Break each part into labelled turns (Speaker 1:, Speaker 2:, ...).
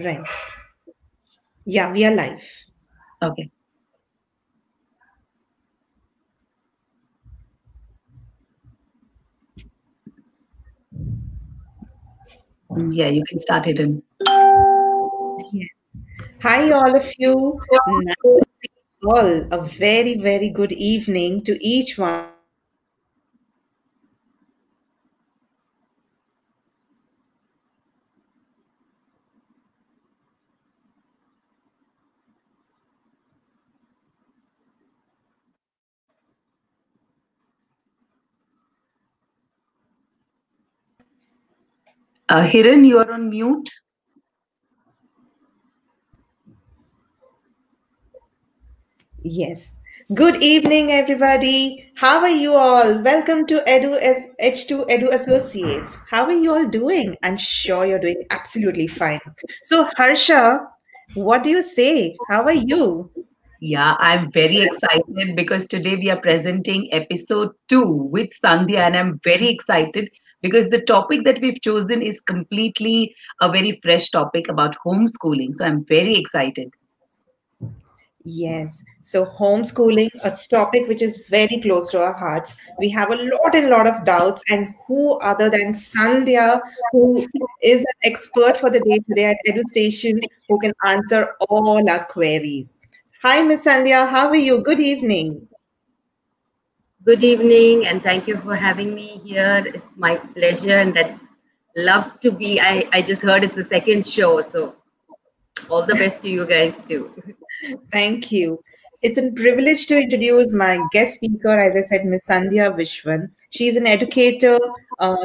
Speaker 1: Right. Yeah, we are live.
Speaker 2: Okay. Yeah, you can start it in.
Speaker 1: Yes. Hi, all of you. Nice to see you all. A very, very good evening to each one of you.
Speaker 2: Hiran, you are on mute.
Speaker 1: Yes. Good evening, everybody. How are you all? Welcome to H2 Edu Associates. How are you all doing? I'm sure you're doing absolutely fine. So, Harsha, what do you say? How are you?
Speaker 2: Yeah, I'm very excited because today we are presenting episode 2 with Sandhya, and I'm very excited because the topic that we've chosen is completely a very fresh topic about homeschooling. So I'm very excited.
Speaker 1: Yes. So homeschooling, a topic which is very close to our hearts. We have a lot and lot of doubts, and who other than Sandhya, who is an expert for the day today at Edustation, who can answer all our queries. Hi, Miss Sandhya. How are you? Good evening.
Speaker 3: Good evening, and thank you for having me here. It's my pleasure, and I'd love to be. I just heard it's a second show, so all the best to you guys too.
Speaker 1: Thank you. It's a privilege to introduce my guest speaker, as I said, Ms. Sandhya Viswan. She's an educator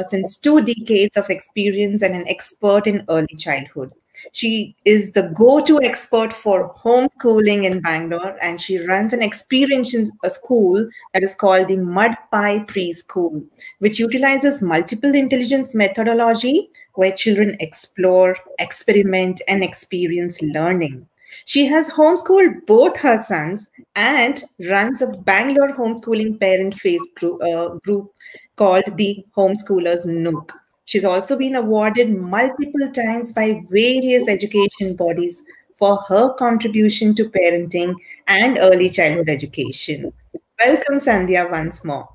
Speaker 1: since 2 decades of experience and an expert in early childhood. She is the go-to expert for homeschooling in Bangalore, and she runs an experiential school that is called the Mud Pie Preschool, which utilizes multiple intelligence methodology where children explore, experiment, and experience learning. She has homeschooled both her sons and runs a Bangalore homeschooling parent group called the Homeschoolers Nook. She's also been awarded multiple times by various education bodies for her contribution to parenting and early childhood education. Welcome, Sandhya, once more.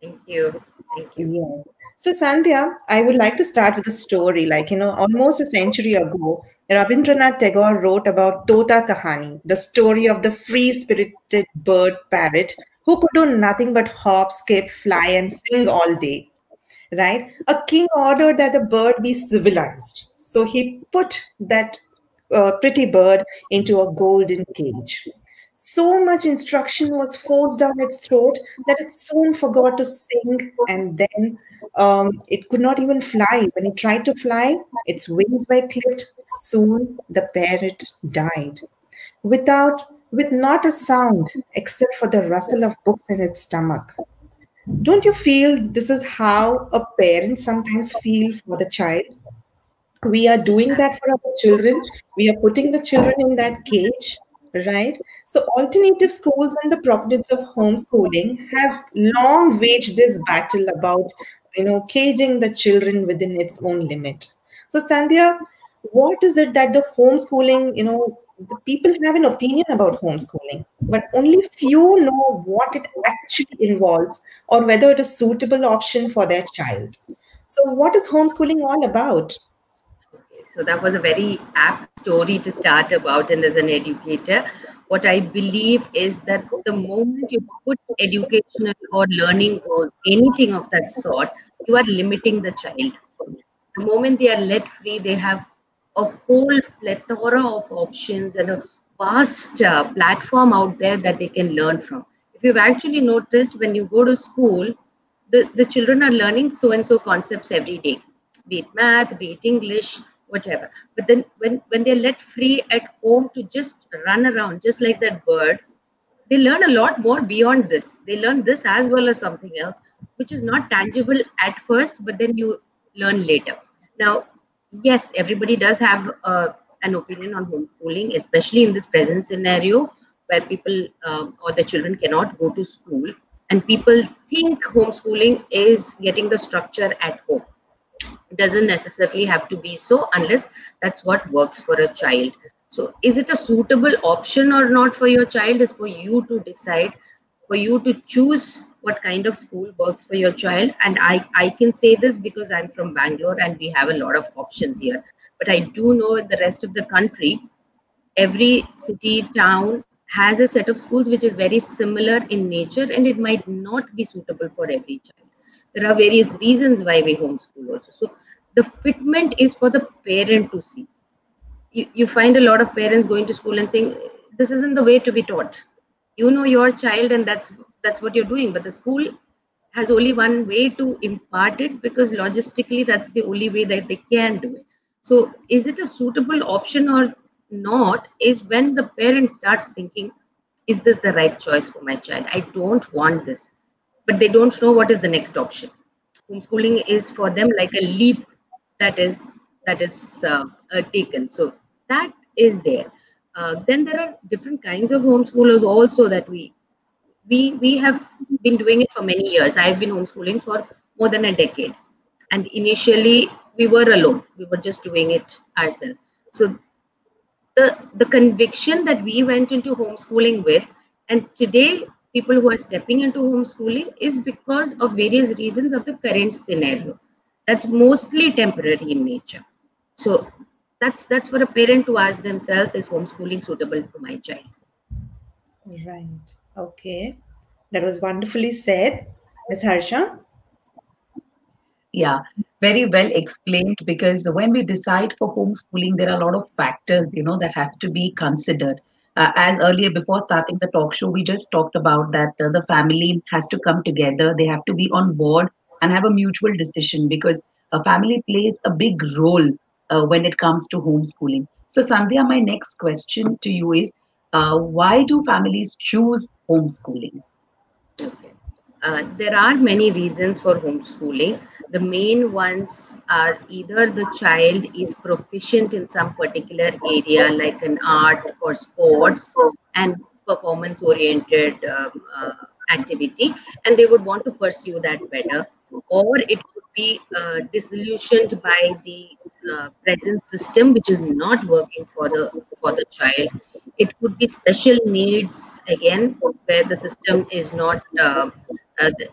Speaker 3: Thank you. Thank you.
Speaker 1: Yes. So, Sandhya, I would like to start with a story. Almost a century ago, Rabindranath Tagore wrote about Tota Kahani, the story of the free spirited bird parrot who could do nothing but hop, skip, fly, and sing all day. Right? A king ordered that the bird be civilized. So he put that pretty bird into a golden cage. So much instruction was forced down its throat that it soon forgot to sing, and then it could not even fly. When it tried to fly, its wings were clipped. Soon the parrot died with not a sound except for the rustle of books in its stomach. Don't you feel this is how a parent sometimes feel for the child? We are doing that for our children. We are putting the children in that cage, right? So alternative schools and the proponents of homeschooling have long waged this battle about, caging the children within its own limit. So, Sandhya, what is it that the homeschooling, the people have an opinion about homeschooling, but only few know what it actually involves or whether it is suitable option for their child. So what is homeschooling all about?
Speaker 3: Okay, so that was a very apt story to start about, and as an educator, what I believe is that the moment you put educational or learning goals, anything of that sort, you are limiting the child. The moment they are let free, they have a whole plethora of options and a vast platform out there that they can learn from. If you've actually noticed, when you go to school, the children are learning so and so concepts every day, be it math, be it English, whatever. But then when they're let free at home to just run around, just like that bird, they learn a lot more beyond this. They learn this as well as something else, which is not tangible at first, but then you learn later. Now, yes, everybody does have an opinion on homeschooling, especially in this present scenario where people or the children cannot go to school, and people think homeschooling is getting the structure at home. It doesn't necessarily have to be so unless that's what works for a child. So is it a suitable option or not for your child is for you to decide, for you to choose what kind of school works for your child. And I can say this because I'm from Bangalore and we have a lot of options here. But I do know in the rest of the country, every city, town has a set of schools which is very similar in nature and it might not be suitable for every child. There are various reasons why we homeschool also. So the fitment is for the parent to see. You find a lot of parents going to school and saying, this isn't the way to be taught. You know your child and that's what you're doing. But the school has only one way to impart it because logistically that's the only way that they can do it. So is it a suitable option or not is when the parent starts thinking, is this the right choice for my child? I don't want this, but they don't know what is the next option. Homeschooling is for them like a leap that is taken. So that is there. Then there are different kinds of homeschoolers also that we have been doing it for many years. I've been homeschooling for more than a decade, and initially we were alone. We were just doing it ourselves. So the conviction that we went into homeschooling with, and today people who are stepping into homeschooling is because of various reasons of the current scenario. That's mostly temporary in nature. So that's for a parent to ask themselves: is homeschooling suitable for my child?
Speaker 1: Right. Okay. That was wonderfully said, Miss Harsha.
Speaker 2: Yeah, very well explained, because when we decide for homeschooling, there are a lot of factors, that have to be considered. As earlier, before starting the talk show, we just talked about that the family has to come together, they have to be on board and have a mutual decision, because a family plays a big role when it comes to homeschooling. So, Sandhya, my next question to you is, why do families choose homeschooling?
Speaker 3: Okay. There are many reasons for homeschooling. The main ones are either the child is proficient in some particular area, like an art or sports and performance oriented activity, and they would want to pursue that better, or it could be disillusioned by the present system, which is not working for the child. It could be special needs again, where the system is not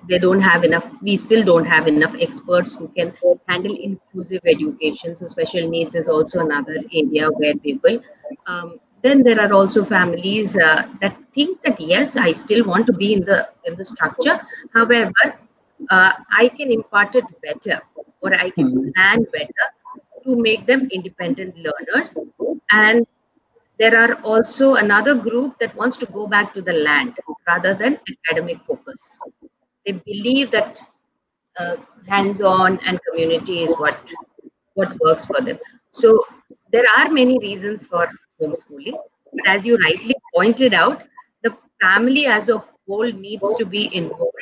Speaker 3: they don't have enough, we still don't have enough experts who can handle inclusive education. So special needs is also another area where they will then there are also families that think that yes, I still want to be in the structure, however I can impart it better, or I can
Speaker 2: Hmm.
Speaker 3: plan better to make them independent learners. And there are also another group that wants to go back to the land rather than academic focus. They believe that uh, hands-on and community is what works for them. So there are many reasons for homeschooling, but as you rightly pointed out, the family as a whole needs to be involved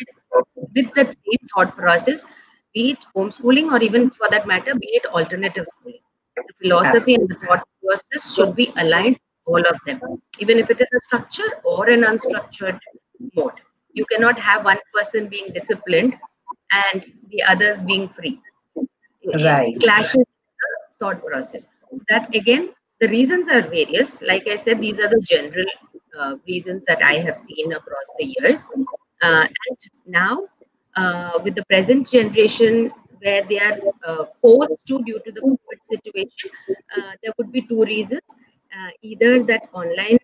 Speaker 3: with that same thought process, be it homeschooling or even for that matter, be it alternative schooling. The philosophy and the thought process should be aligned, all of them, even if it is a structure or an unstructured mode. You cannot have one person being disciplined and the others being free. It
Speaker 2: Right.
Speaker 3: clashes with the thought process. So that again, the reasons are various. Like I said, these are the general reasons that I have seen across the years. And now, with the present generation, where they are forced to due to the COVID situation, there would be two reasons. Either that online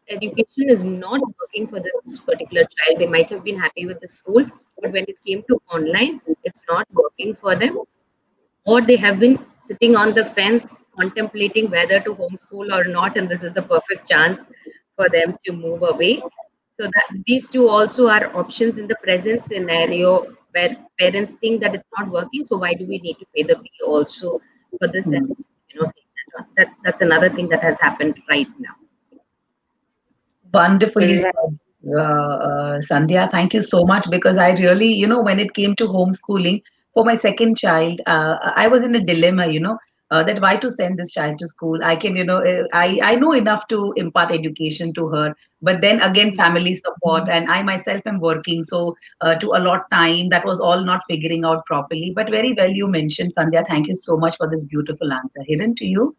Speaker 3: education is not working for this particular child. They might have been happy with the school, but when it came to online, it's not working for them, or they have been sitting on the fence contemplating whether to homeschool or not, and this is the perfect chance for them to move away. So that these two also are options in the present scenario, where parents think that it's not working, so why do we need to pay the fee also for this, and
Speaker 2: Hmm.
Speaker 3: take that on. That's another thing that has happened right now.
Speaker 2: Wonderfully
Speaker 1: Right.
Speaker 2: said, Sandhya. Thank you so much, because I really, when it came to homeschooling for my second child, I was in a dilemma. that why to send this child to school. I can, I know enough to impart education to her, but then again, family support, and I myself am working, so to allot time, that was all not figuring out properly. But very well you mentioned, Sandhya. Thank you so much for this beautiful answer. Hiran, to you.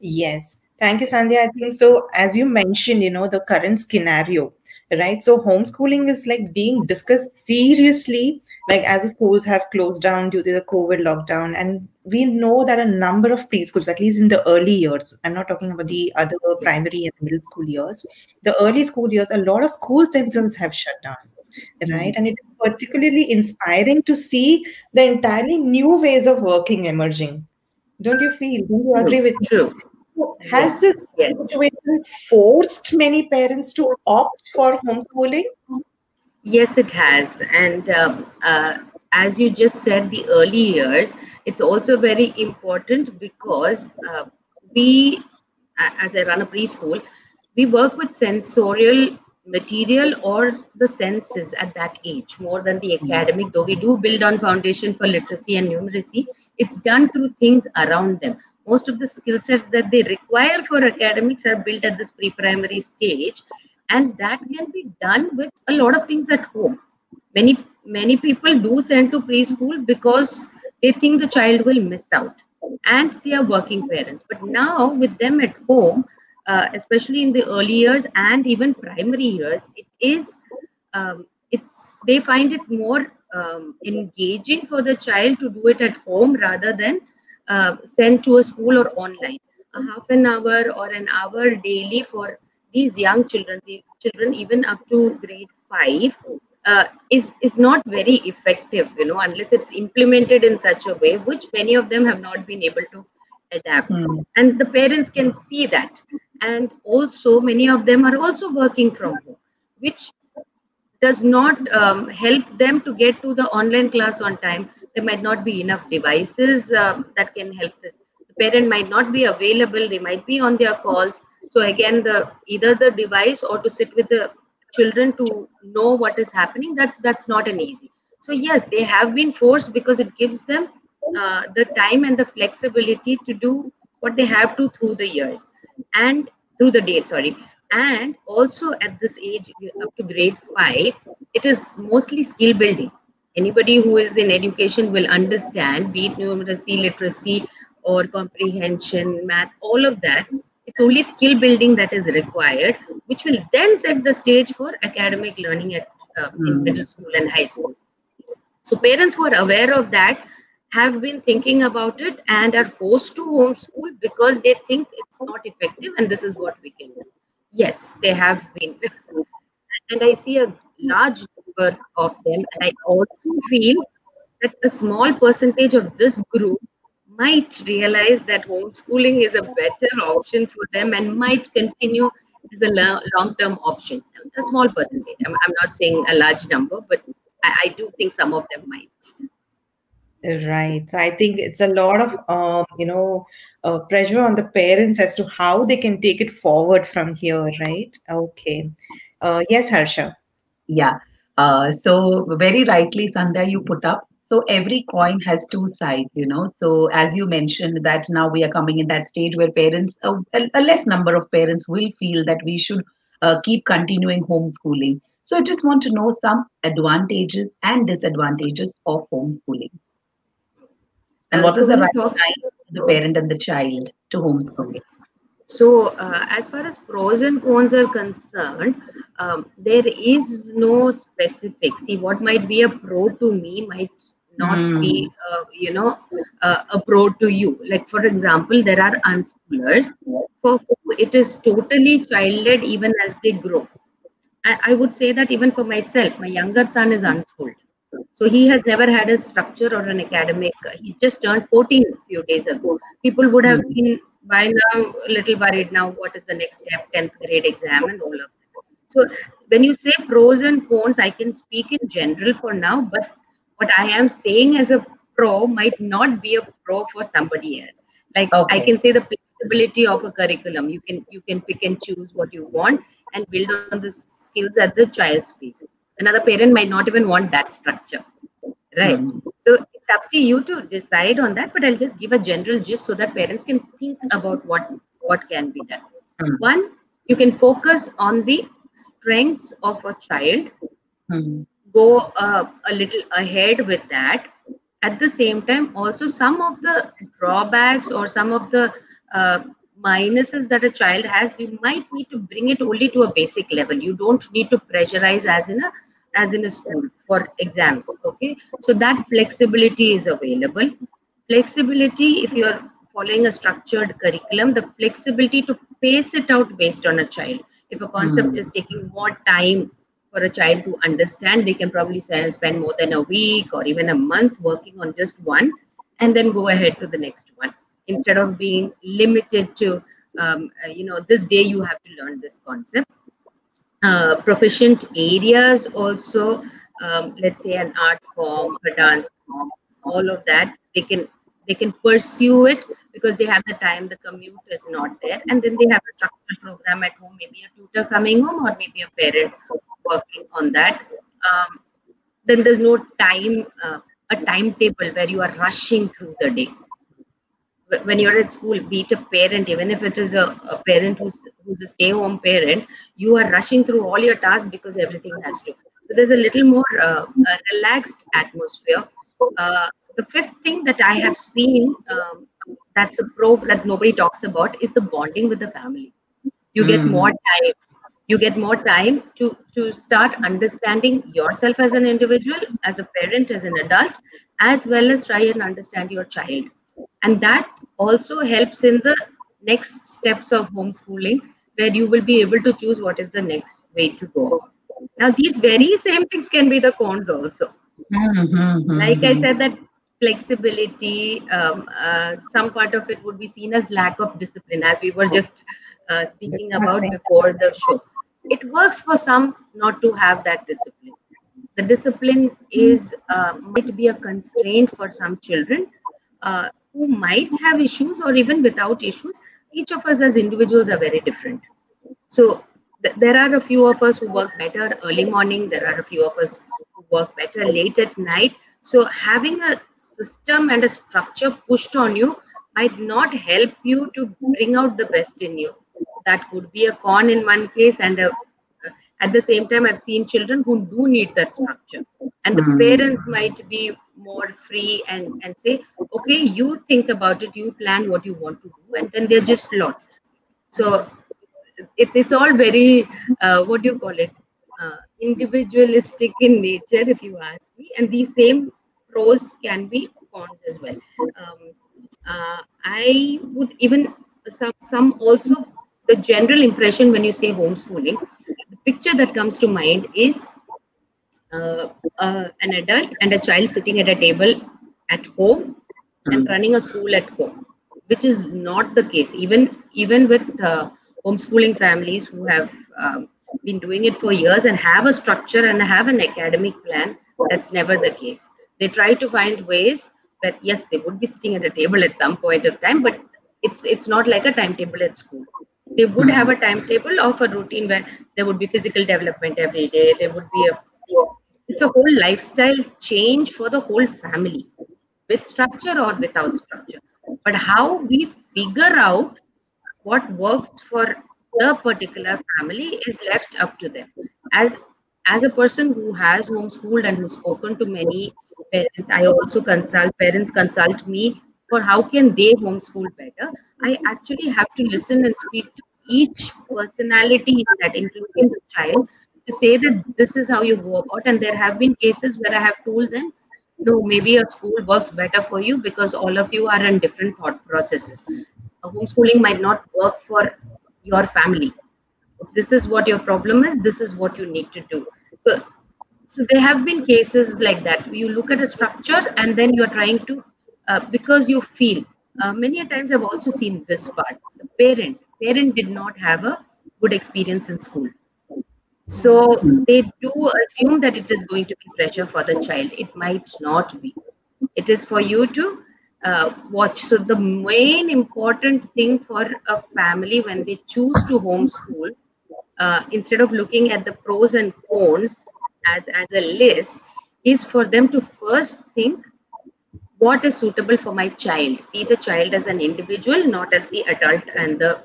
Speaker 1: Yes. Thank you, Sandhya. I think so. As you mentioned, the current scenario, right? So homeschooling is like being discussed seriously, like as the schools have closed down due to the COVID lockdown. And we know that a number of preschools, at least in the early years, I'm not talking about the other
Speaker 3: Yes.
Speaker 1: primary and middle school years, the early school years, a lot of schools themselves have shut down, right? And it is particularly inspiring to see the entirely new ways of working emerging. Don't you feel? Don't you agree
Speaker 3: True.
Speaker 1: with me?
Speaker 3: True.
Speaker 1: So, has
Speaker 3: Yes.
Speaker 1: this
Speaker 3: Yes.
Speaker 1: situation forced many parents to opt for homeschooling?
Speaker 3: Yes, it has. And as you just said, the early years, it's also very important because as I run a preschool, we work with sensorial material or the senses at that age more than the academic. Though we do build on foundation for literacy and numeracy, it's done through things around them. Most of the skill sets that they require for academics are built at this pre-primary stage, and that can be done with a lot of things at home. Many people do send to preschool because they think the child will miss out, and they are working parents. But now with them at home, especially in the early years and even primary years, it's they find it more engaging for the child to do it at home rather than sent to a school or online. A half an hour or an hour daily for these young children even up to grade 5 is not very effective, unless it's implemented in such a way which many of them have not been able to adapt.
Speaker 2: Hmm.
Speaker 3: And the parents can see that. And also many of them are also working from home, which does not help them to get to the online class on time. There might not be enough devices that can help. The parent might not be available. They might be on their calls. So again, the either the device or to sit with the children to know what is happening. That's not an easy. So yes, they have been forced because it gives them the time and the flexibility to do what they have to through the years and through the day. Sorry. And also at this age, up to grade 5, it is mostly skill building. Anybody who is in education will understand, be it numeracy, literacy, or comprehension, math, all of that. It's only skill building that is required, which will then set the stage for academic learning at in
Speaker 2: Hmm.
Speaker 3: middle school and high school. So parents who are aware of that have been thinking about it and are forced to homeschool because they think it's not effective and this is what we can do. Yes, they have been. And I see a large number of them. And I also feel that a small percentage of this group might realize that homeschooling is a better option for them and might continue as a long term option. A small percentage. I'm not saying a large number, but I do think some of them might.
Speaker 1: Right. So I think it's a lot of, pressure on the parents as to how they can take it forward from here, right? Okay. Yes, Harsha.
Speaker 2: Yeah. So very rightly, Sandhya, you put up. So every coin has two sides. So as you mentioned that now we are coming in that stage where parents, a less number of parents will feel that we should keep continuing homeschooling. So I just want to know some advantages and disadvantages of homeschooling. And what
Speaker 3: So
Speaker 2: is the
Speaker 3: when you
Speaker 2: right
Speaker 3: talk,
Speaker 2: time for the parent and the child to homeschool?
Speaker 3: okay. So, as far as pros and cons are concerned, there is no specific. See, what might be a pro to me might not
Speaker 2: Hmm.
Speaker 3: be, a pro to you. Like, for example, there are unschoolers for whom it is totally child-led even as they grow. I would say that even for myself, my younger son is unschooled. So he has never had a structure or an academic. He just turned 14 a few days ago. People would have
Speaker 2: Hmm.
Speaker 3: been by now a little worried now. What is the next step? 10th grade exam and all of that. So when you say pros and cons, I can speak in general for now, but what I am saying as a pro might not be a pro for somebody else. Like I
Speaker 2: Okay.
Speaker 3: can say the flexibility of a curriculum. You can pick and choose what you want and build on the skills at the child's pace. Another parent might not even want that structure. right? So it's up to you to decide on that, but I'll just give a general gist so that parents can think about what can be done. One, you can focus on the strengths of a child, go a little ahead with that. At the same time, also some of the drawbacks or some of the uh, minuses that a child has, you might need to bring it only to a basic level. You don't need to pressurize as in a school for exams. Okay, so that flexibility is available. Flexibility, if you are following a structured curriculum, the flexibility to pace it out based on a child. If a concept is taking more time for a child to understand, they can probably spend more than a week or even a month working on just one and then go ahead to the next one instead of being limited to, this day you have to learn this concept. Proficient areas also, let's say an art form, a dance form, all of that, they can pursue it because they have the time, the commute is not there, and then they have a structured program at home, maybe a tutor coming home or maybe a parent working on that. Then there's no time, a timetable where you are rushing through the day. When you're at school, be it a parent, even if it is a parent who's a stay-home parent, you are rushing through all your tasks because everything has to. So there's a little more relaxed atmosphere. The fifth thing that I have seen, that's a pro that nobody talks about, is the bonding with the family. You get more time. You get more time to start understanding yourself as an individual, as a parent, as an adult, as well as try and understand your child. And that also helps in the next steps of homeschooling, where you will be able to choose what is the next way to go. Now, these very same things can be the cons also. Like I said, that flexibility, some part of it would be seen as lack of discipline, as we were just speaking about before the show. It works for some not to have that discipline. The discipline is might be a constraint for some children who might have issues or even without issues. Each of us as individuals are very different. So there are a few of us who work better early morning. There are a few of us who work better late at night. So having a system and a structure pushed on you might not help you to bring out the best in you. So that could be a con in one case, and at the same time, I've seen children who do need that structure, and the parents might be more free and say, okay, you think about it, you plan what you want to do, and then they're just lost. So it's all very what do you call it, individualistic in nature, if you ask me, and these same pros can be cons as well. I would even some also, the general impression when you say homeschooling, the picture that comes to mind is an adult and a child sitting at a table at home and running a school at home, which is not the case. Even with homeschooling families who have been doing it for years and have a structure and have an academic plan, that's never the case. They try to find ways that, yes, they would be sitting at a table at some point of time, but it's not like a timetable at school. They would have a timetable of a routine where there would be physical development every day. There would be it's a whole lifestyle change for the whole family, with structure or without structure. But how we figure out what works for the particular family is left up to them. As a person who has homeschooled and who's spoken to many parents, I also consult parents, consult me for how can they homeschool better. I actually have to listen and speak to each personality in that, including the child, to say that this is how you go about. And there have been cases where I have told them, no, maybe a school works better for you because all of you are in different thought processes. A homeschooling might not work for your family. This is what your problem is. This is what you need to do. So there have been cases like that. You look at a structure and then you are trying to, because you feel. Many a times I've also seen this part. The parent did not have a good experience in school. So they do assume that it is going to be pressure for the child. It might not be. It is for you to watch. So the main important thing for a family when they choose to homeschool, instead of looking at the pros and cons as a list, is for them to first think what is suitable for my child. See the child as an individual, not as the adult and the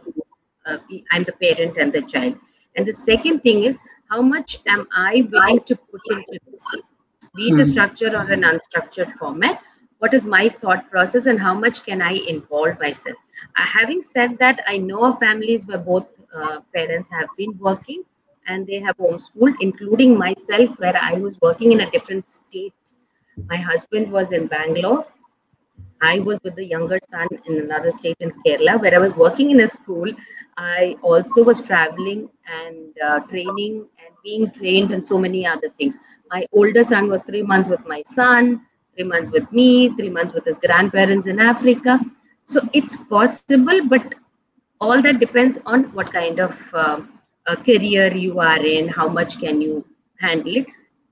Speaker 3: uh, I'm the parent and the child. And the second thing is, how much am I willing to put into this, be it a
Speaker 2: Hmm.
Speaker 3: structure or an unstructured format? What is my thought process and how much can I involve myself? Having said that, I know of families where both parents have been working and they have homeschooled, including myself, where I was working in a different state. My husband was in Bangalore. I was with the younger son in another state in Kerala, where I was working in a school. I also was traveling and training and being trained and so many other things. My older son was 3 months with my son, 3 months with me, 3 months with his grandparents in Africa. So it's possible, but all that depends on what kind of career you are in, how much can you handle it.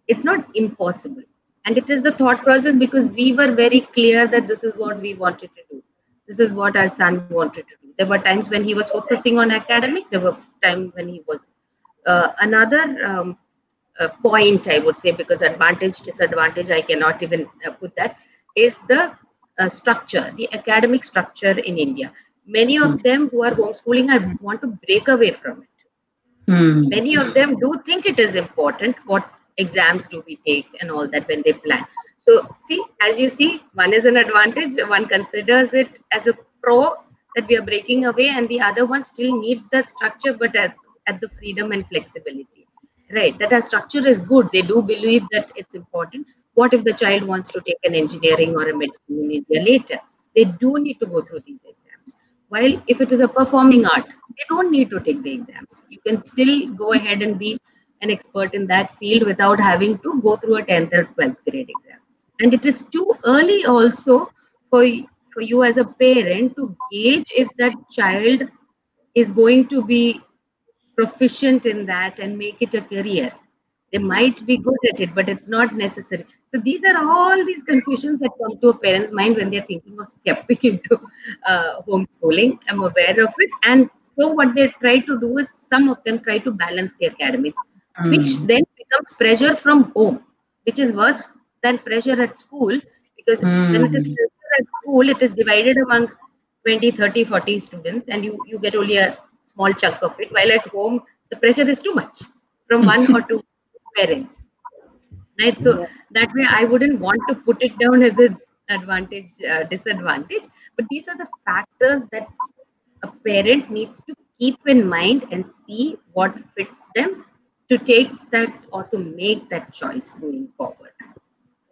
Speaker 3: It's not impossible, and it is the thought process, because we were very clear that this is what we wanted to do, this is what our son wanted to do. There were times when he was focusing on academics, there were times when he was another point, I would say, because advantage, disadvantage, I cannot even put that, is the structure, the academic structure in India. Many
Speaker 2: Hmm.
Speaker 3: of them who are homeschooling want to break away from it.
Speaker 2: Hmm.
Speaker 3: Many of them do think it is important what exams do we take and all that when they plan. So see, as you see, one is an advantage, one considers it as a pro, that we are breaking away, and the other one still needs that structure, but at the freedom and flexibility, right? That our structure is good, they do believe that it's important. What if the child wants to take an engineering or a medicine in India later? They do need to go through these exams. While if it is a performing art, they don't need to take the exams. You can still go ahead and be an expert in that field without having to go through a 10th or 12th grade exam. And it is too early also for, for you as a parent to gauge if that child is going to be proficient in that and make it a career. They might be good at it, but it's not necessary. So these are all these confusions that come to a parent's mind when they're thinking of stepping into homeschooling. I'm aware of it. And so what they try to do is, some of them try to balance the academics, which
Speaker 2: Hmm.
Speaker 3: then becomes pressure from home, which is worse than pressure at school, because when it is
Speaker 2: Hmm.
Speaker 3: pressure at school, it is divided among 20, 30, 40 students, and you get only a small chunk of it, while at home the pressure is too much from one or two parents, right? So
Speaker 1: Yeah.
Speaker 3: that way I wouldn't want to put it down as a advantage, disadvantage, but these are the factors that a parent needs to keep in mind and see what fits them to take that or to make that choice going forward.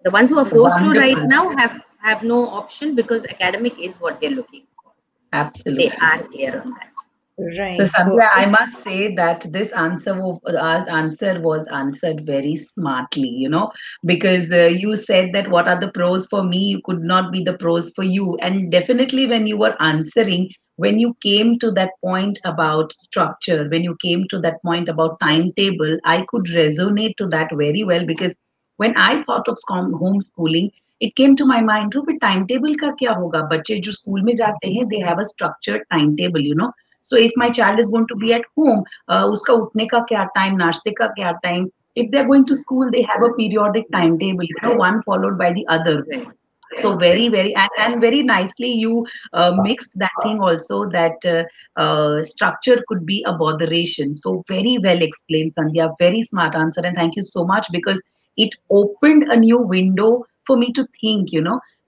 Speaker 3: The ones who are forced to right
Speaker 2: Wonderful.
Speaker 3: now have no option, because academic is what they're looking for. They
Speaker 2: Absolutely.
Speaker 3: are clear on that.
Speaker 2: So,
Speaker 1: Right. So
Speaker 2: Sandhya, I must say that this our answer was answered very smartly, because you said that what are the pros for me, you could not be the pros for you. And definitely, when you were answering, when you came to that point about structure, when you came to that point about timetable, I could resonate to that very well because when I thought of homeschooling, it came to my mind, "Rupi, timetable का क्या होगा? बच्चे जो school में जाते हैं, they have a structured timetable. So if my child is going to be at home, uska utne ka kya time, nashte ka kya time. If they're going to school, they have a periodic timetable, one followed by the other.
Speaker 3: Right,
Speaker 2: So
Speaker 3: right,
Speaker 2: very,
Speaker 3: right.
Speaker 2: very, and very nicely you mixed that thing also that structure could be a botheration. So very well explained, Sandhya. Very smart answer, and thank you so much because it opened a new window for me to think.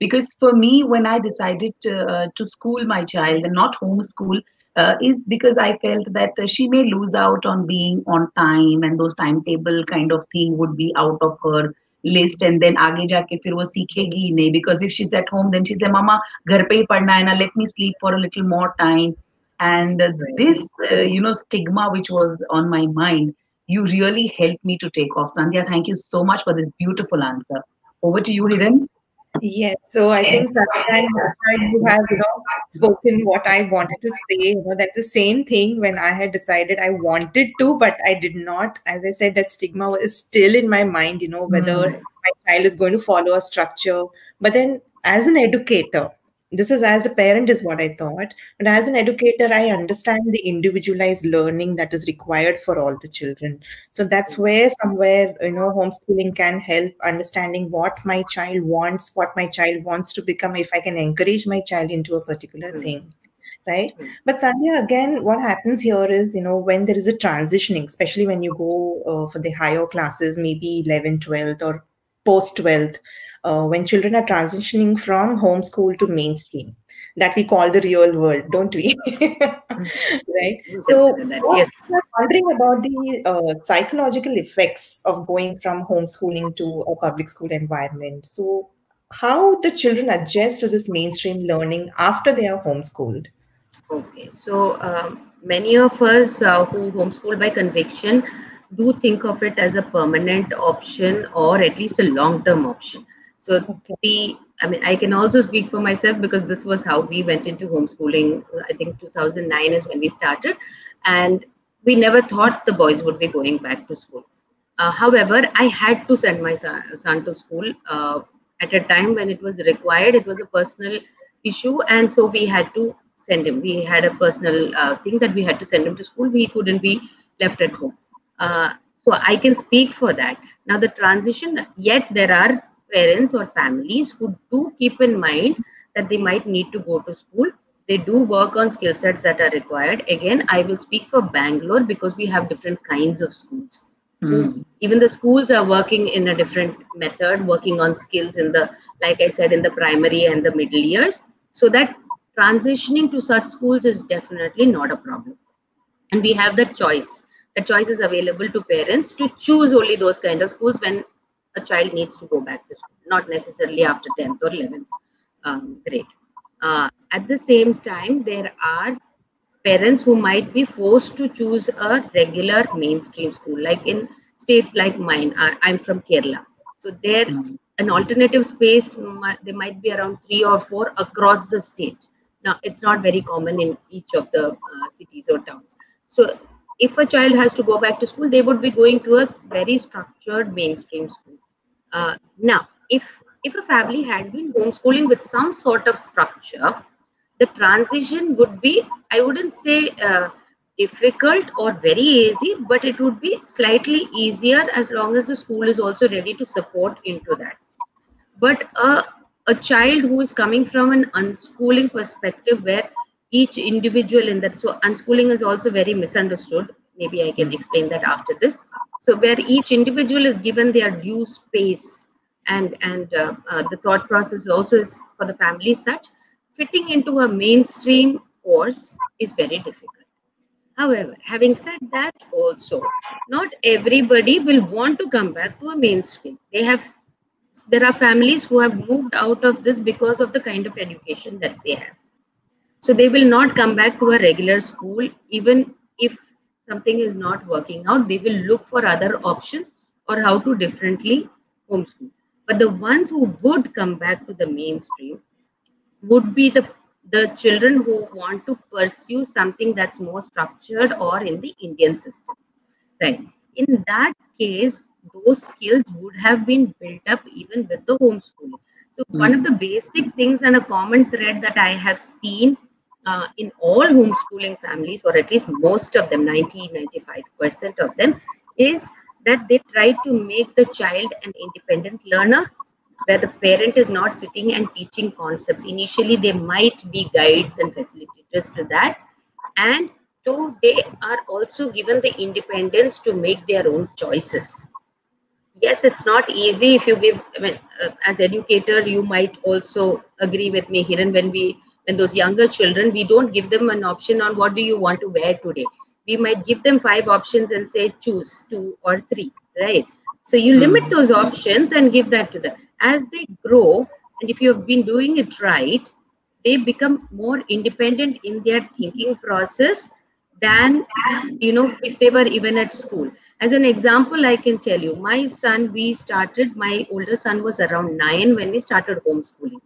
Speaker 2: Because for me, when I decided to school my child and not homeschool, is because I felt that she may lose out on being on time, and those timetable kind of thing would be out of her list, and then आगे जाके फिर वो सीखेगी ही नहीं, because if she's at home then she'll say mama घर पे ही पढ़ना है ना, let me sleep for a little more time. And
Speaker 3: Right.
Speaker 2: this stigma which was on my mind, you really helped me to take off. Sandhya, thank you so much for this beautiful answer. Over to you, Hiran.
Speaker 1: yes, so I think Satya and Harsha, you have, spoken what I wanted to say. That's the same thing when I had decided I wanted to, but I did not. As I said, that stigma is still in my mind, whether
Speaker 2: Hmm.
Speaker 1: my child is going to follow a structure. But then, as an educator, This is as a parent is what I thought. But as an educator, I understand the individualized learning that is required for all the children. So that's where somewhere, homeschooling can help understanding what my child wants, what my child wants to become, if I can encourage my child into a particular thing. Right. But Sandhya, again, what happens here is, when there is a transitioning, especially when you go for the higher classes, maybe 11th, 12th, or post 12th, when children are transitioning from homeschool to mainstream, that we call the real world, don't we? Right. So,
Speaker 3: Consider that.
Speaker 1: what
Speaker 3: Yes.
Speaker 1: I'm wondering about the psychological effects of going from homeschooling to a public school environment. So, how the children adjust to this mainstream learning after they are homeschooled?
Speaker 3: Okay, so many of us who homeschool by conviction do think of it as a permanent option or at least a long-term option. So
Speaker 1: Okay.
Speaker 3: I mean, I can also speak for myself because this was how we went into homeschooling. I think 2009 is when we started, and we never thought the boys would be going back to school. However, I had to send my son to school at a time when it was required. It was a personal issue, and so we had to send him. We had a personal thing that we had to send him to school. We couldn't be left at home. So I can speak for that. Now, the transition, yet there are parents or families who do keep in mind that they might need to go to school. They do work on skill sets that are required. Again, I will speak for Bangalore because we have different kinds of schools. Even the schools are working in a different method, working on skills in the, like I said, in the primary and the middle years, so that transitioning to such schools is definitely not a problem. And we have that choice. The choice is available to parents to choose only those kind of schools when a child needs to go back to school, not necessarily after 10th or 11th grade. At the same time, there are parents who might be forced to choose a regular mainstream school, like in states like mine. I'm from Kerala, so there an alternative space, there might be around 3 or 4 across the state. Now, it's not very common in each of the cities or towns. So if a child has to go back to school, they would be going to a very structured mainstream school. Now, if a family had been homeschooling with some sort of structure, the transition would be, I wouldn't say difficult or very easy, but it would be slightly easier as long as the school is also ready to support into that. But a child who is coming from an unschooling perspective, where each individual in that, so unschooling is also very misunderstood. Maybe I can explain that after this. So where each individual is given their due space, and the thought process also is for the family such, fitting into a mainstream course is very difficult. However, having said that, also, not everybody will want to come back to a mainstream. There are families who have moved out of this because of the kind of education that they have. So they will not come back to a regular school, even if something is not working out. They will look for other options or how to differently homeschool. But the ones who would come back to the mainstream would be the children who want to pursue something that's more structured or in the Indian system. Right. In that case, those skills would have been built up even with the homeschooling. So one of the basic things and a common thread that I have seen in all homeschooling families, or at least most of them, 90-95% of them, is that they try to make the child an independent learner, where the parent is not sitting and teaching concepts. Initially, they might be guides and facilitators to that. And two, they are also given the independence to make their own choices. Yes, it's not easy if you give, I mean, as educator, you might also agree with me, Hiran, when those younger children, we don't give them an option on what do you want to wear today. We might give them 5 options and say, choose 2 or 3, right? So you limit those options and give that to them. As they grow, and if you have been doing it right, they become more independent in their thinking process than, if they were even at school. As an example, I can tell you, my older son was around 9 when we started homeschooling.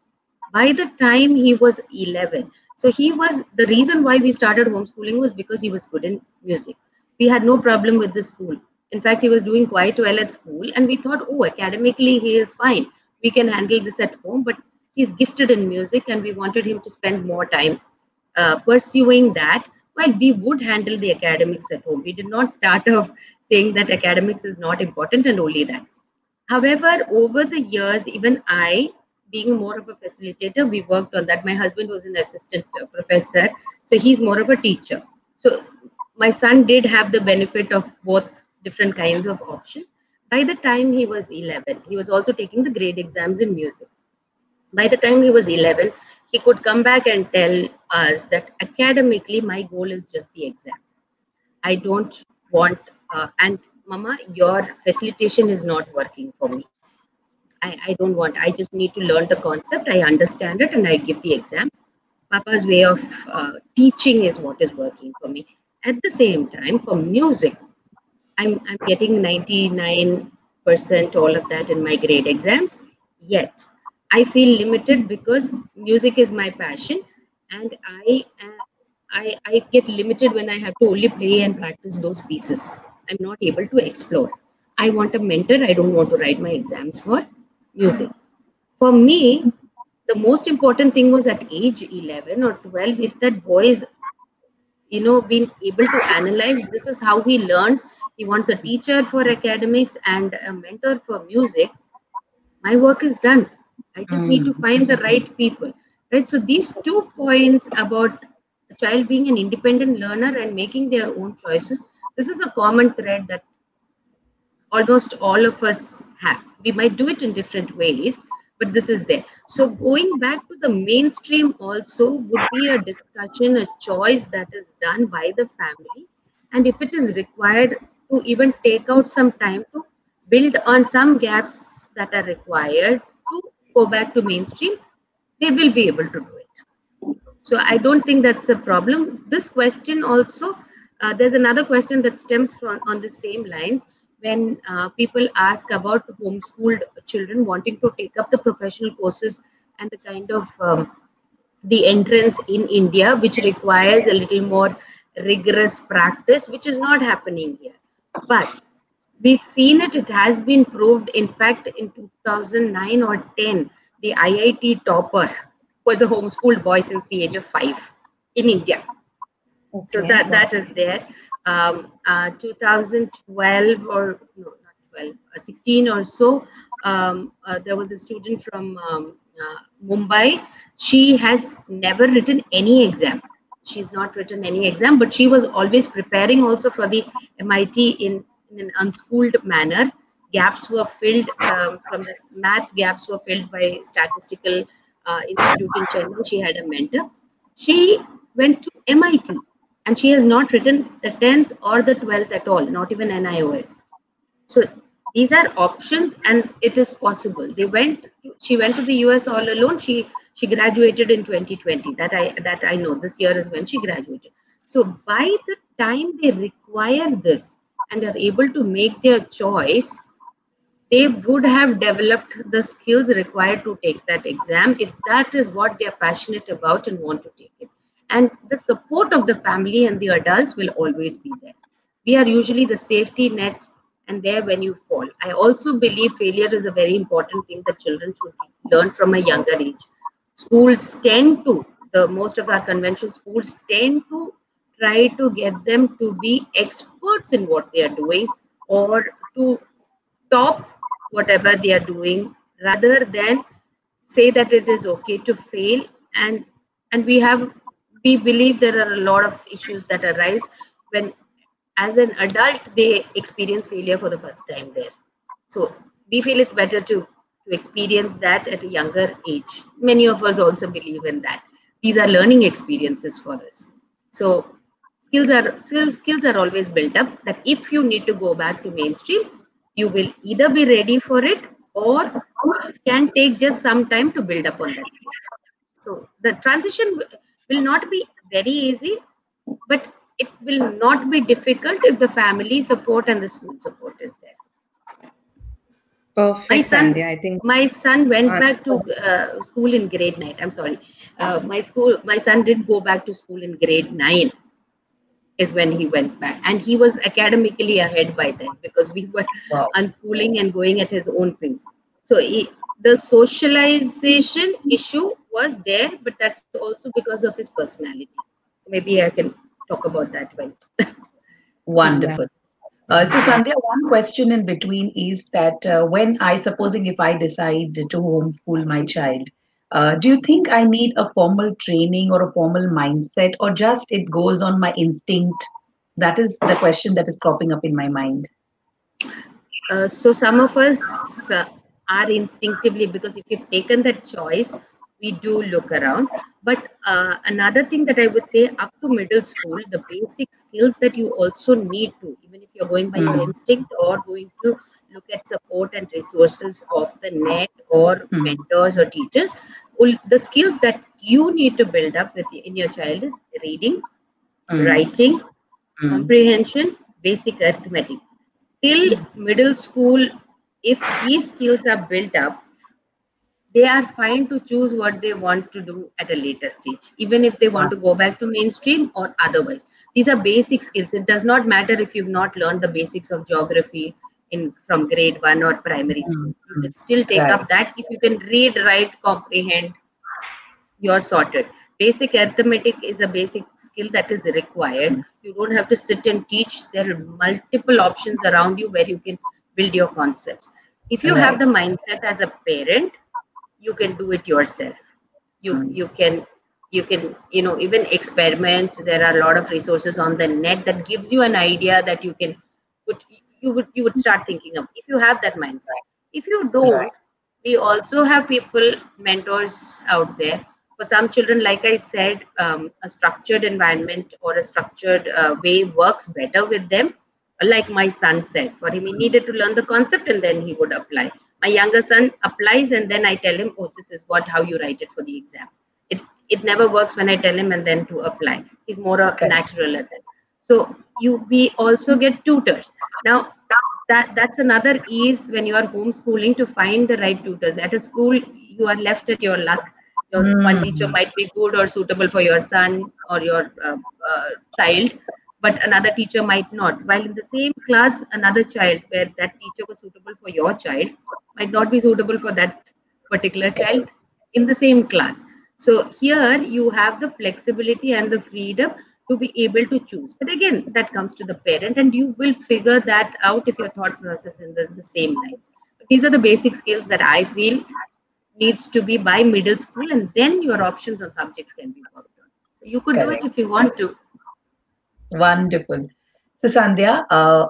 Speaker 3: By the time he was 11, so the reason why we started homeschooling was because he was good in music. We had no problem with the school. In fact, he was doing quite well at school, and we thought, oh, academically he is fine, we can handle this at home. But he's gifted in music, and we wanted him to spend more time pursuing that, while we would handle the academics at home. We did not start off saying that academics is not important and only that. However, over the years, even I, being more of a facilitator, we worked on that. My husband was an assistant professor, so he's more of a teacher. So my son did have the benefit of both different kinds of options. By the time he was 11, he was also taking the grade exams in music. By the time he was 11, he could come back and tell us that academically, my goal is just the exam. I don't want, and Mama, your facilitation is not working for me. I don't want, I just need to learn the concept, I understand it, and I give the exam. Papa's way of teaching is what is working for me. At the same time, for music, I'm getting 99% all of that in my grade exams. Yet, I feel limited because music is my passion, and I get limited when I have to only play and practice those pieces. I'm not able to explore. I want a mentor. I don't want to write my exams for music. For me, the most important thing was at age 11 or 12, if that boy is, being able to analyze, this is how he learns. He wants a teacher for academics and a mentor for music. My work is done. I just need to find the right people, right? So these 2 points about a child being an independent learner and making their own choices, this is a common thread that almost all of us have. We might do it in different ways, but this is there. So going back to the mainstream also would be a discussion, a choice that is done by the family. And if it is required to even take out some time to build on some gaps that are required to go back to mainstream, they will be able to do it. So I don't think that's a problem. This question also, there's another question that stems from on the same lines when people ask about homeschooled children wanting to take up the professional courses and the kind of the entrance in India, which requires a little more rigorous practice, which is not happening here. But we've seen it, it has been proved. In fact, in 2009 or 10, the IIT topper was a homeschooled boy since the age of 5 in India. So
Speaker 1: Okay.
Speaker 3: that is there. 2012 or no, not 12, 16 or so, there was a student from Mumbai. She has never written any exam. She's not written any exam, but she was always preparing also for the MIT in an unschooled manner. Gaps were filled from this math gaps were filled by statistical institute in Chennai. She had a mentor. She went to MIT and she has not written the 10th or the 12th at all, not even NIOS. So these are options and it is possible. She went to the US all alone. She graduated in 2020. That I know. This year is when she graduated. So by the time they require this and are able to make their choice, they would have developed the skills required to take that exam if that is what they're passionate about and want to take it. And the support of the family and the adults will always be there. We are usually the safety net and there when you fall. I also believe failure is a very important thing that children should learn from a younger age. Schools tend to, the most of our conventional schools tend to try to get them to be experts in what they are doing or to top whatever they are doing rather than say that it is okay to fail. And we believe there are a lot of issues that arise when as an adult they experience failure for the first time there. So we feel it's better to experience that at a younger age. Many of us also believe in that. These are learning experiences for us. So skills are always built up that if you need to go back to mainstream, you will either be ready for it or it can take just some time to build up on that skill. So the transition will not be very easy, but it will not be difficult if the family support and the school support is there. My
Speaker 1: Perfect,
Speaker 3: son,
Speaker 1: Sandhya. I think.
Speaker 3: my son went back to school in grade 9. I'm sorry. My son did go back to school in grade 9 is when he went back. And he was academically ahead by then because we were
Speaker 2: Wow.
Speaker 3: unschooling and going at his own pace. So the socialization issue was there, but that's also because of his personality. So maybe I can talk about that one.
Speaker 1: Yeah.
Speaker 2: Wonderful. So, Sandhya, one question in between is that when I, supposing if I decide to homeschool my child, do you think I need a formal training or a formal mindset, or just it goes on my instinct? That is the question that is cropping up in my mind.
Speaker 3: So some of us are instinctively, because if you've taken that choice, we do look around. But another thing that I would say, up to middle school, the basic skills that you also need to, even if you're going by your
Speaker 2: Mm,
Speaker 3: instinct or going to look at support and resources of the net or
Speaker 2: mm,
Speaker 3: mentors or teachers, the skills that you need to build up in your child is reading,
Speaker 2: mm,
Speaker 3: writing,
Speaker 2: mm.
Speaker 3: comprehension, basic arithmetic. Till middle school, if these skills are built up, they are fine to choose what they want to do at a later stage, even if they want
Speaker 2: Wow.
Speaker 3: to go back to mainstream or otherwise. These are basic skills. It does not matter if you've not learned the basics of geography in from grade one or primary school.
Speaker 2: Mm,
Speaker 3: You
Speaker 2: mm.
Speaker 3: can still take
Speaker 2: Right.
Speaker 3: up that if you can read, write, comprehend, you're sorted. Basic arithmetic is a basic skill that is required.
Speaker 2: Mm.
Speaker 3: You don't have to sit and teach. There are multiple options around you where you can build your concepts. If you have
Speaker 2: Right.
Speaker 3: the mindset as a parent, you can do it yourself. you
Speaker 2: Mm.
Speaker 3: you can you can even experiment. There are a lot of resources on the net that gives you an idea that you can put. You would start thinking of, if you have that mindset. If you
Speaker 2: Right.
Speaker 3: don't, we also have people, mentors out there. For some children, like I said, a structured environment or a structured way works better with them. Like my son said, for him, he needed to learn the concept and then he would apply. My younger son applies and then I tell him, oh, this is what how you write it for the exam. It never works when I tell him and then to apply. He's more a
Speaker 2: Correct.
Speaker 3: natural at that. So we also get tutors. Now that's another ease when you are homeschooling, to find the right tutors. At a school, you are left at your luck. Your one teacher
Speaker 2: Mm.
Speaker 3: might be good or suitable for your son or your child, but another teacher might not. While in the same class, another child where that teacher was suitable for your child might not be suitable for that particular child in the same class. So here you have the flexibility and the freedom to be able to choose. But again, that comes to the parent, and you will figure that out if your thought process is the same lines. But these are the basic skills that I feel needs to be by middle school, and then your options on subjects can be worked on. So you could do it
Speaker 2: Correct.
Speaker 3: if you want to.
Speaker 2: Wonderful. So, Sandhya,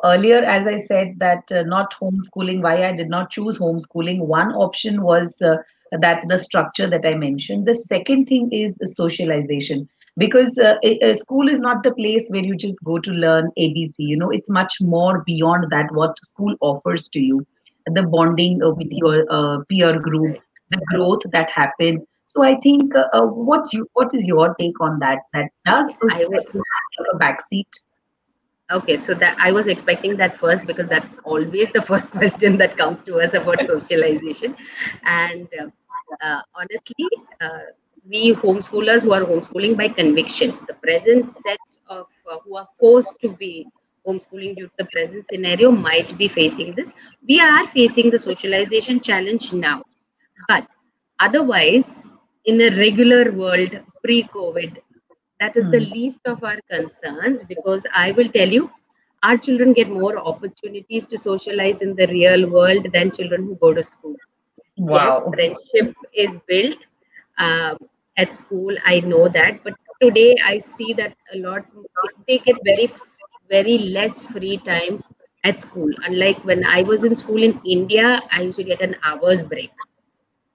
Speaker 2: earlier, as I said, that not homeschooling, why I did not choose homeschooling, one option was that the structure that I mentioned. The second thing is socialization, because a school is not the place where you just go to learn ABC. You know, it's much more beyond that, what school offers to you, the bonding with your peer group,
Speaker 3: Right.
Speaker 2: the growth that happens. So, I think what is your take on that? That does
Speaker 3: Okay, I would.
Speaker 2: socialization take a backseat?
Speaker 3: Okay, so that I was expecting that first, because that's always the first question that comes to us about socialization. And honestly, uh, we homeschoolers who are homeschooling by conviction, the present set of who are forced to be homeschooling due to the present scenario might be facing this. We are facing the socialization challenge now, but otherwise, in a regular world pre-COVID, that is the
Speaker 2: Hmm.
Speaker 3: least of our concerns, because I will tell you, our children get more opportunities to socialize in the real world than children who go to school. Yes,
Speaker 2: Wow.
Speaker 3: friendship is built um, at school. I know that, but today I see that a lot they get very less free time at school. Unlike when I was in school in India, I used to get an hour's break,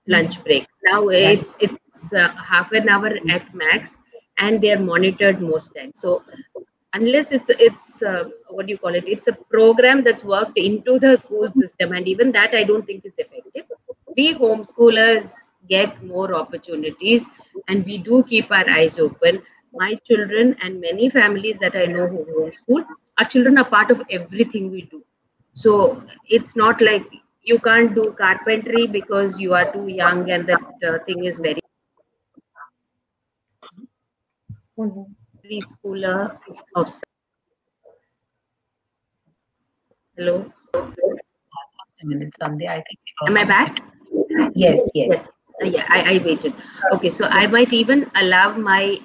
Speaker 3: lunch break. Now
Speaker 2: Right.
Speaker 3: it's half an hour at max, and they are monitored most times. So unless it's what do you call it? It's a program that's worked into the school system, and even that I don't think is effective. We homeschoolers get more opportunities, and we do keep our eyes open. My children and many families that I know who homeschool, our children are part of everything we do. So it's not like you can't do carpentry because you are too young and that thing is very
Speaker 1: Oh, no.
Speaker 3: preschooler. Oh, hello.
Speaker 2: a minute, Sandhya. I think we
Speaker 3: Am
Speaker 2: lost
Speaker 3: I
Speaker 2: you.
Speaker 3: back?
Speaker 2: Yes, yes.
Speaker 3: Yes. Yeah, I waited. Okay, so I might even allow my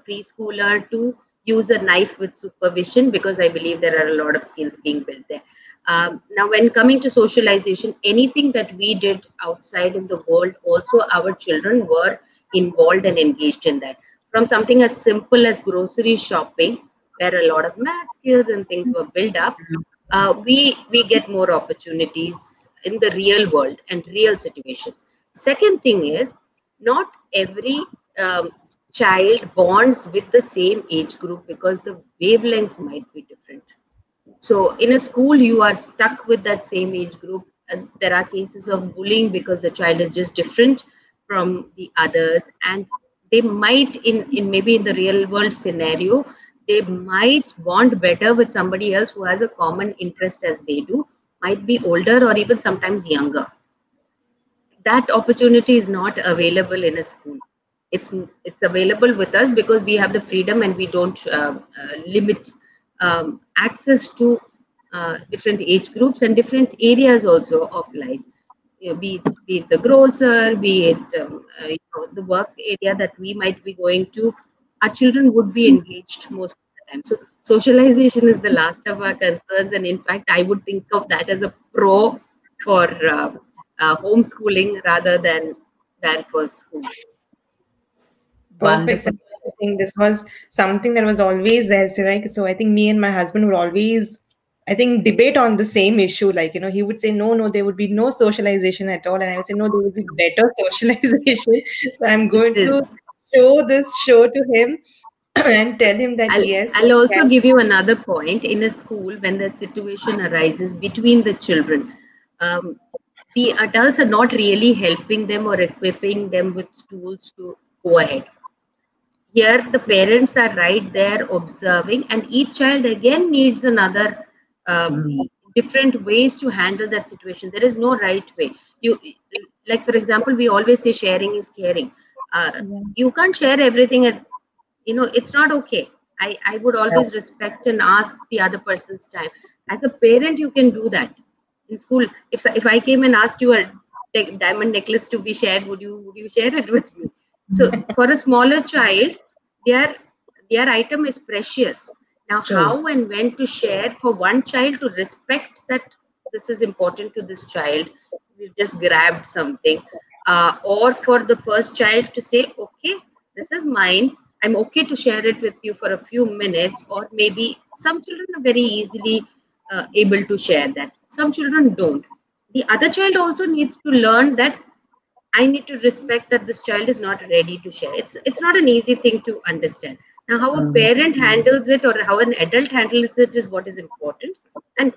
Speaker 3: preschooler to use a knife with supervision because I believe there are a lot of skills being built there. Now, when coming to socialization, anything that we did outside in the world, also our children were involved and engaged in that. From something as simple as grocery shopping, where a lot of math skills and things were built up, we get more opportunities in the real world and real situations. Second thing is, not every child bonds with the same age group because the wavelengths might be different. So in a school, you are stuck with that same age group. There are cases of bullying because the child is just different from the others, and they might, in maybe in the real world scenario, they might bond better with somebody else who has a common interest as they do, might be older or even sometimes younger. That opportunity is not available in a school. It's available with us because we have the freedom and we don't limit access to different age groups and different areas also of life. Be it the grocer, be it the work area that we might be going to, our children would be engaged most of the time. So socialization is the last of our concerns, and in fact I would think of that as a pro for homeschooling rather than for school.
Speaker 1: Perfect. So
Speaker 2: Wonderful.
Speaker 1: I think this was something that was always there. So, right? So I think me and my husband would always, I think, debate on the same issue. Like, he would say, no, no, there would be no socialization at all. And I would say, no, there would be better socialization. So I'm
Speaker 3: It
Speaker 1: going to
Speaker 3: is.
Speaker 1: show this show to him and tell him that,
Speaker 3: I'll,
Speaker 1: yes,
Speaker 3: I'll
Speaker 1: it
Speaker 3: also give you another point. In a school, when the situation arises between the children, um, the adults are not really helping them or equipping them with tools to go ahead. Here the parents are right there observing, and each child again needs another
Speaker 2: Mm.
Speaker 3: different ways to handle that situation. There is no right way. You, like for example, we always say sharing is caring.
Speaker 1: can.
Speaker 3: You can't share everything at, it's not okay. I would always respect and ask the other person's time. As a parent, you can do that. In school, if I came and asked you a diamond necklace to be shared, would you share it with me? So for a smaller child, their their item is precious. Now,
Speaker 2: True.
Speaker 3: how and when to share for one child to respect that this is important to this child, we've just grabbed something, or for the first child to say, okay, this is mine. I'm okay to share it with you for a few minutes, or maybe some children are very easily able to share that. Some children don't. The other child also needs to learn that I need to respect that this child is not ready to share. It's not an easy thing to understand. Now, how a
Speaker 2: Mm.
Speaker 3: parent handles it or how an adult handles it is what is important. And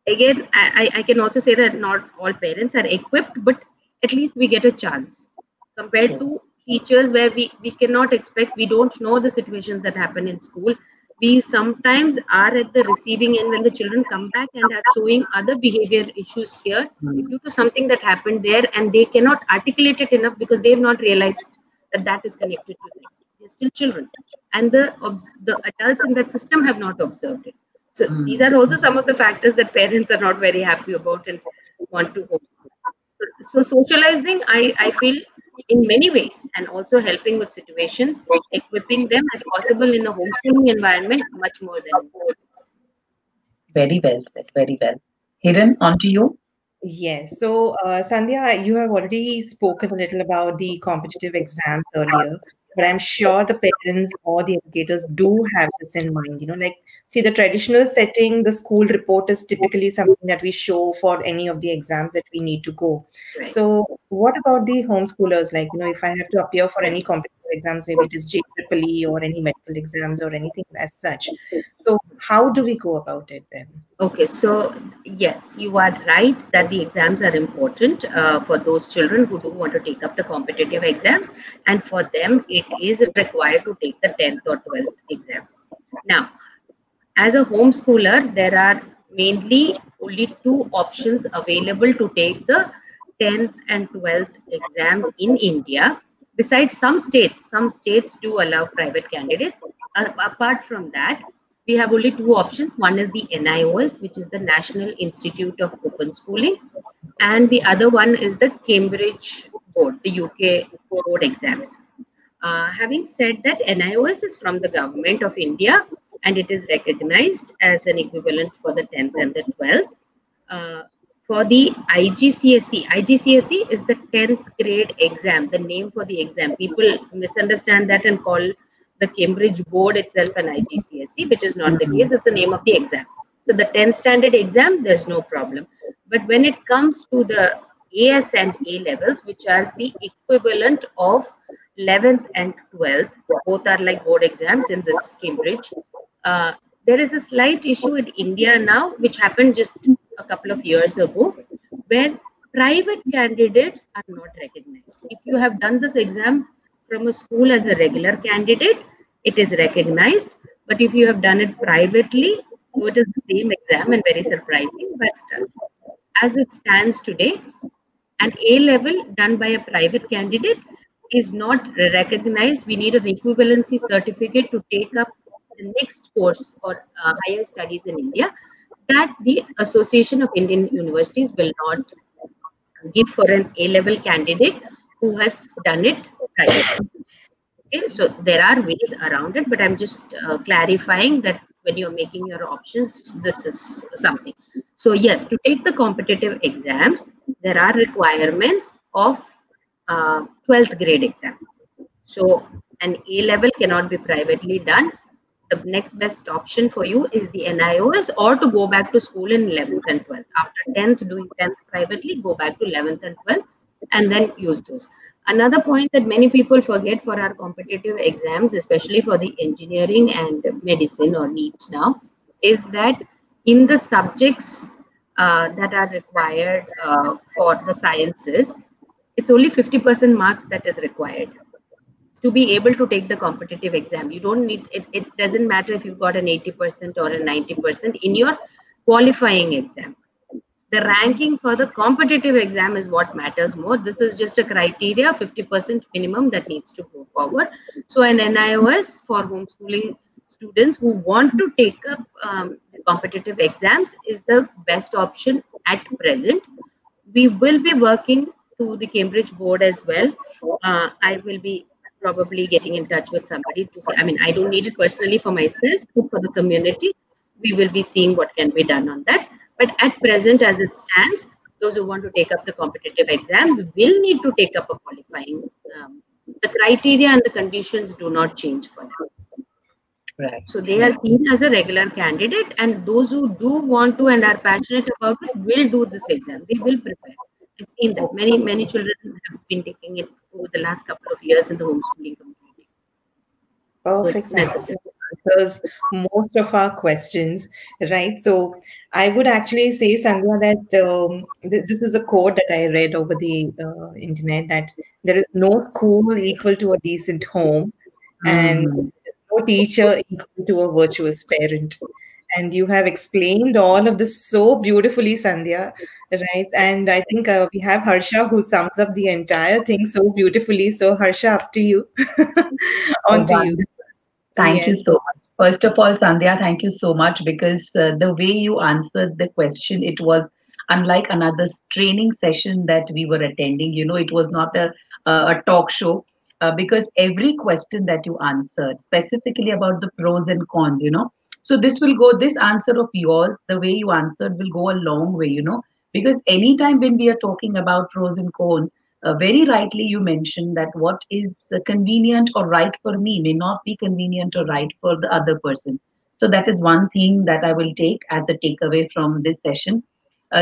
Speaker 3: again, I can also say that not all parents are equipped, but at least we get a chance compared
Speaker 2: True.
Speaker 3: to teachers where we cannot expect, we don't know the situations that happen in school. We sometimes are at the receiving end when the children come back and are showing other behavior issues here
Speaker 2: Mm.
Speaker 3: due to something that happened there, and they cannot articulate it enough because they have not realized that that is connected to this. They're still children, and the adults in that system have not observed it. So these
Speaker 2: Mm.
Speaker 3: are also some of the factors that parents are not very happy about and want to homeschool. So socializing, I feel, in many ways, and also helping with situations, equipping them as possible in a homeschooling environment much more than in school.
Speaker 2: Very well said. Very well. Hiran, on to you.
Speaker 1: Yes. So, Sandhya, you have already spoken a little about the competitive exams earlier, but I'm sure the parents or the educators do have this in mind. Like, see, the traditional setting, the school report is typically something that we show for any of the exams that we need to go.
Speaker 3: Right.
Speaker 1: So, what about the homeschoolers? Like, if I have to appear for any competitive exams, maybe it is JEEE or any medical exams or anything as such. So, how do we go about it then?
Speaker 3: Okay, so yes, you are right that the exams are important for those children who do want to take up the competitive exams, and for them it is required to take the 10th or 12th exams. Now, as a homeschooler, there are mainly only two options available to take the 10th and 12th exams in India. Besides some states do allow private candidates. Apart from that, we have only two options. One is the NIOS, which is the National Institute of Open Schooling, and the other one is the Cambridge Board, the UK board exams. Having said that, NIOS is from the government of India and it is recognized as an equivalent for the 10th and the 12th. Uh, for the IGCSE is the 10th grade exam, the name for the exam. People misunderstand that and call the Cambridge board itself an IGCSE, which is not the
Speaker 2: Mm.
Speaker 3: case. It's the name of the exam. So the 10th standard exam, there's no problem. But when it comes to the AS and A levels, which are the equivalent of 11th and 12th, both are like board exams in this Cambridge. Uh, there is a slight issue in India now, which happened just a couple of years ago, where private candidates are not recognized. If you have done this exam from a school as a regular candidate, it is recognized. But if you have done it privately, so it is the same exam and very surprising. But as it stands today, an A level done by a private candidate is not recognized. We need an equivalency certificate to take up the next course or higher studies in India that the Association of Indian Universities will not give for an A level candidate who has done it privately. Okay, so there are ways around it, but I'm just clarifying that when you're making your options, this is something. So yes, to take the competitive exams, there are requirements of 12th grade exam. So an A level cannot be privately done. The next best option for you is the NIOS or to go back to school in 11th and 12th. After 10th, doing 10th privately, go back to 11th and 12th and then use those. Another point that many people forget for our competitive exams, especially for the engineering and medicine or NEET now, is that in the subjects that are required for the sciences, it's only 50% marks that is required to be able to take the competitive exam. You don't need it, it doesn't matter if you've got an 80% or a 90% in your qualifying exam. The ranking for the competitive exam is what matters more. This is just a criteria, 50% minimum that needs to go forward. So an NIOS for homeschooling students who want to take up the competitive exams is the best option at present. We will be working to the Cambridge board as well. I will be probably getting in touch with somebody to see. I mean, I don't need it personally for myself, but for the community, we will be seeing what can be done on that. But at present, as it stands, those who want to take up the competitive exams will need to take up a qualifying. The criteria and the conditions do not change for them.
Speaker 2: Right.
Speaker 3: So they are seen as a regular candidate, and those who do want to and are passionate about it will do this exam. They will prepare. I've seen that many children have been taking it over the last couple of years in the homeschooling community. So
Speaker 1: Perfect,
Speaker 3: it's
Speaker 1: Sandhya.
Speaker 3: necessary.
Speaker 1: Answers most of our questions, right? So I would actually say, Sandhya, that this is a quote that I read over the internet, that there is no school equal to a decent home, and
Speaker 2: Mhm.
Speaker 1: no teacher equal to a virtuous parent. And you have explained all of this so beautifully, Sandhya, right? And I think we have Harsha who sums up the entire thing so beautifully. So, Harsha, up to you. On to you.
Speaker 2: Wonderful. Thank you
Speaker 1: Yes.
Speaker 2: so much. First of all, Sandhya, thank you so much because the way you answered the question, it was unlike another training session that we were attending. You know, it was not a talk show because every question that you answered, specifically about the pros and cons, you know. So this answer of yours, the way you answered will go a long way, you know, because anytime when we are talking about pros and cons, very rightly you mentioned that what is convenient or right for me may not be convenient or right for the other person. So that is one thing that I will take as a takeaway from this session.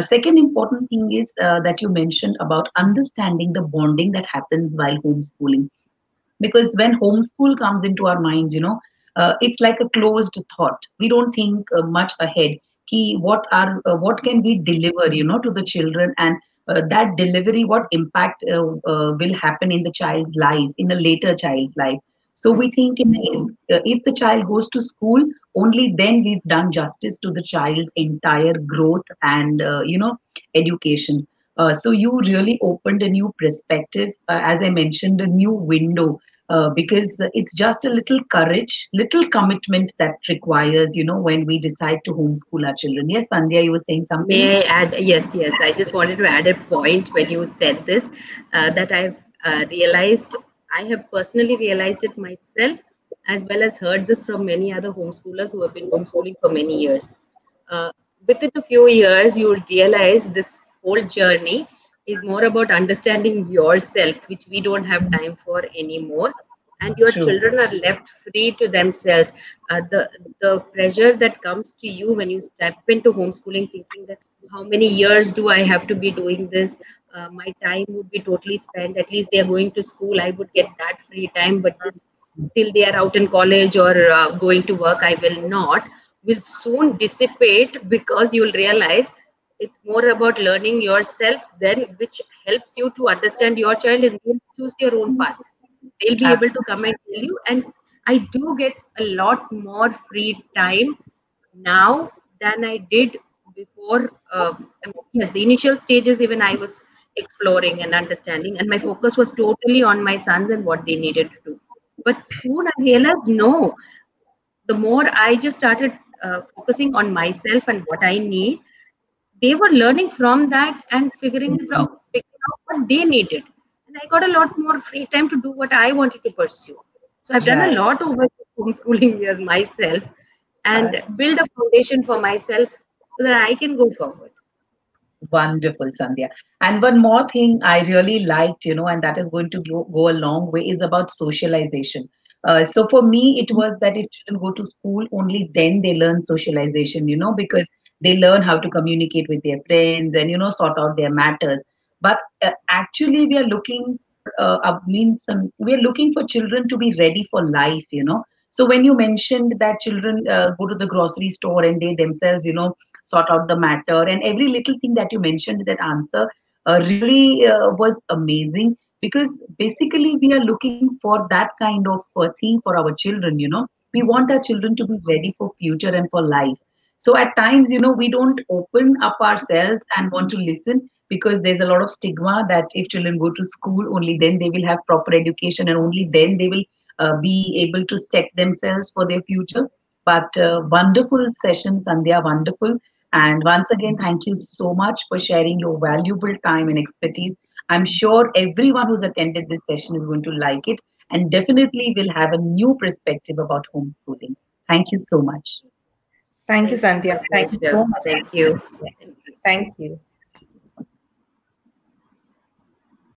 Speaker 2: Second important thing is that you mentioned about understanding the bonding that happens while homeschooling, because when homeschool comes into our minds, you know, it's like a closed thought. We don't think much ahead. What can we deliver, you know, to the children, and that delivery, what impact will happen in the child's life, in a later child's life. So we think if the child goes to school, only then we've done justice to the child's entire growth and you know, education. So you really opened a new perspective, as I mentioned, a new window because it's just a little courage, little commitment that requires, when we decide to homeschool our children. Yes, Sandhya, you were saying something?
Speaker 3: May I add? Yes, yes. I just wanted to add a point when you said this, that I've realized, I have personally realized it myself, as well as heard this from many other homeschoolers who have been homeschooling for many years. Uh, Within a few years, you'll realize this whole journey is more about understanding yourself, which we don't have time for anymore, and your
Speaker 2: True.
Speaker 3: children are left free to themselves. The pressure that comes to you when you step into homeschooling, thinking that how many years do I have to be doing this? My time would be totally spent. At least they are going to school, I would get that free time, but this till they are out in college or going to work, I will not, will soon dissipate, because you will realize it's more about learning yourself, then which helps you to understand your child and you'll choose your own path. They'll be able to
Speaker 2: Absolutely.
Speaker 3: come and tell you. And I do get a lot more free time now than I did before. I mean, yes, the initial stages, even I was exploring and understanding, and my focus was totally on my sons and what they needed to do. But soon I realized, no, the more I just started focusing on myself and what I need, they were learning from that and figuring out what they needed. And I got a lot more free time to do what I wanted to pursue. So I've done a
Speaker 2: Right.
Speaker 3: lot over the homeschooling years myself and build a foundation for myself so that I can go forward.
Speaker 2: Wonderful, Sandhya. And one more thing I really liked, and that is going to go a long way, is about socialization. So for me, it was that if children go to school, only then they learn socialization, because they learn how to communicate with their friends and, sort out their matters. But actually, we are looking for, we are looking for children to be ready for life. So when you mentioned that children go to the grocery store and they themselves, sort out the matter, and every little thing that you mentioned, that answer really was amazing, because basically we are looking for that kind of thing for our children. We want our children to be ready for future and for life. So at times, we don't open up ourselves and want to listen, because there's a lot of stigma that if children go to school, only then they will have proper education and only then they will be able to set themselves for their future. But wonderful session, Sandhya, wonderful. And once again, thank you so much for sharing your valuable time and expertise. I'm sure everyone who's attended this session is going to like it and definitely will have a new perspective about homeschooling. Thank you so much.
Speaker 1: Thank you,
Speaker 3: Thank you. My
Speaker 1: Sandhya. Thank you
Speaker 3: pleasure.
Speaker 1: so much.
Speaker 3: Thank you. Thank you.
Speaker 1: Thank you.